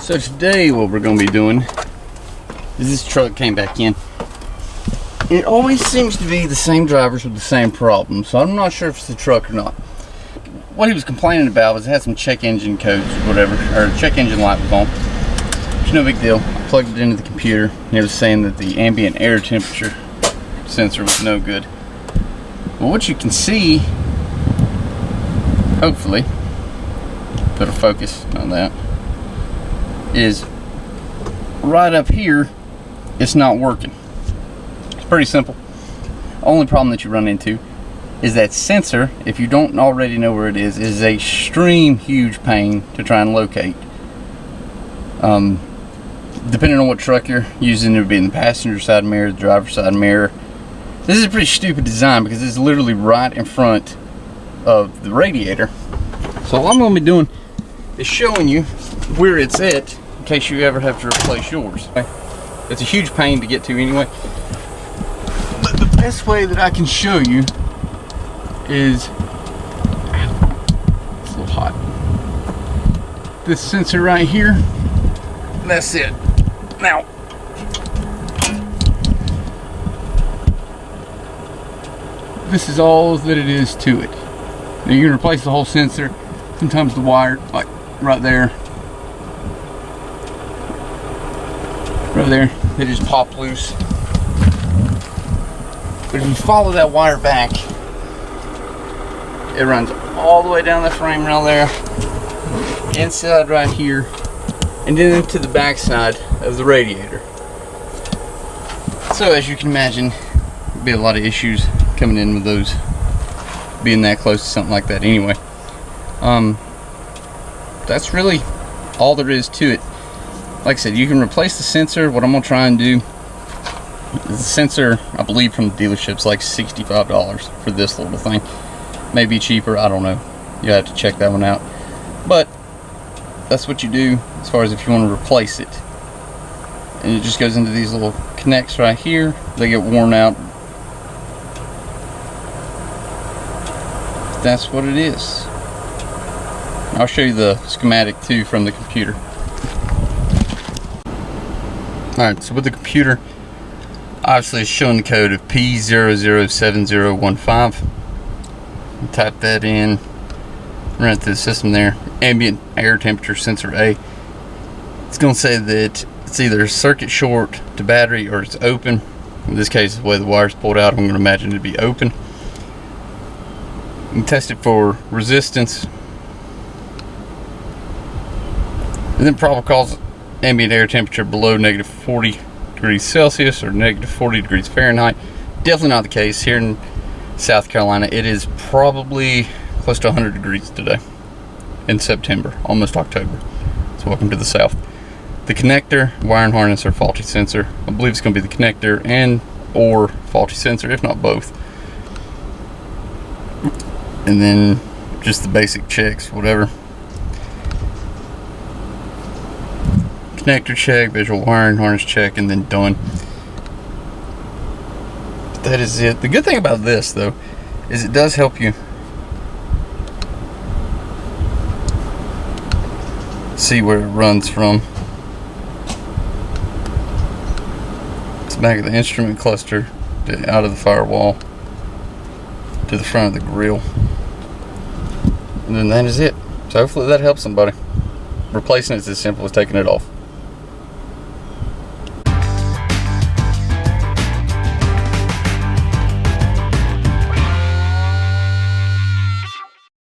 So today what we're going to be doing is this truck came back in. It always seems to be the same drivers with the same problem, so I'm not sure if it's the truck or not. What he was complaining about was it had some check engine codes or whatever, or the check engine light was on. It's no big deal. I plugged it into the computer and it was saying that the ambient air temperature sensor was no good. Well, what you can see, hopefully, put a focus on that, is right up here, it's not working. It's pretty simple. Only problem that you run into is that sensor, if you don't already know where it is a extreme huge pain to try and locate. Depending on what truck you're using, it would be in the passenger side mirror, the driver's side mirror. This is a pretty stupid design because it's literally right in front of the radiator. So all I'm going to be doing is showing you where it's at in case you ever have to replace yours. It's a huge pain to get to anyway. But the best way that I can show you is, it's a little hot. This sensor right here, that's it. Now, this is all that it is to it. Now you can replace the whole sensor. Sometimes the wire, like right there, they just pop loose. But if you follow that wire back, it runs all the way down the frame rail there, inside right here, and then into the back side of the radiator. So as you can imagine, there'll be a lot of issues coming in with those being that close to something like that anyway. That's really all there is to it. Like I said, you can replace the sensor. What I'm gonna try and do is the sensor, I believe from the dealership's like $65 for this little thing. Maybe cheaper, I don't know. You have to check that one out. But that's what you do as far as if you want to replace it. And it just goes into these little connects right here. They get worn out. That's what it is. I'll show you the schematic too from the computer. Alright, so with the computer, obviously it's showing the code of P007015. Type that in, run it through the system there. Ambient air temperature sensor A. It's going to say that it's either circuit short to battery or it's open. In this case, the way the wire's pulled out, I'm going to imagine it to be open. You can test it for resistance. And then probably calls ambient air temperature below negative 40 degrees Celsius or negative 40 degrees Fahrenheit. Definitely not the case. Here in South Carolina, it is probably close to 100 degrees today in September, almost October. So welcome to the South. The connector, wire and harness, or faulty sensor. I believe it's going to be the connector and or faulty sensor, if not both. And then just the basic checks, whatever. Connector check, visual wire and harness check, and then done. That is it. The good thing about this though is it does help you see where it runs from. It's back of the instrument cluster to out of the firewall to the front of the grill, and then that is it. So hopefully that helps somebody. Replacing it is as simple as taking it off.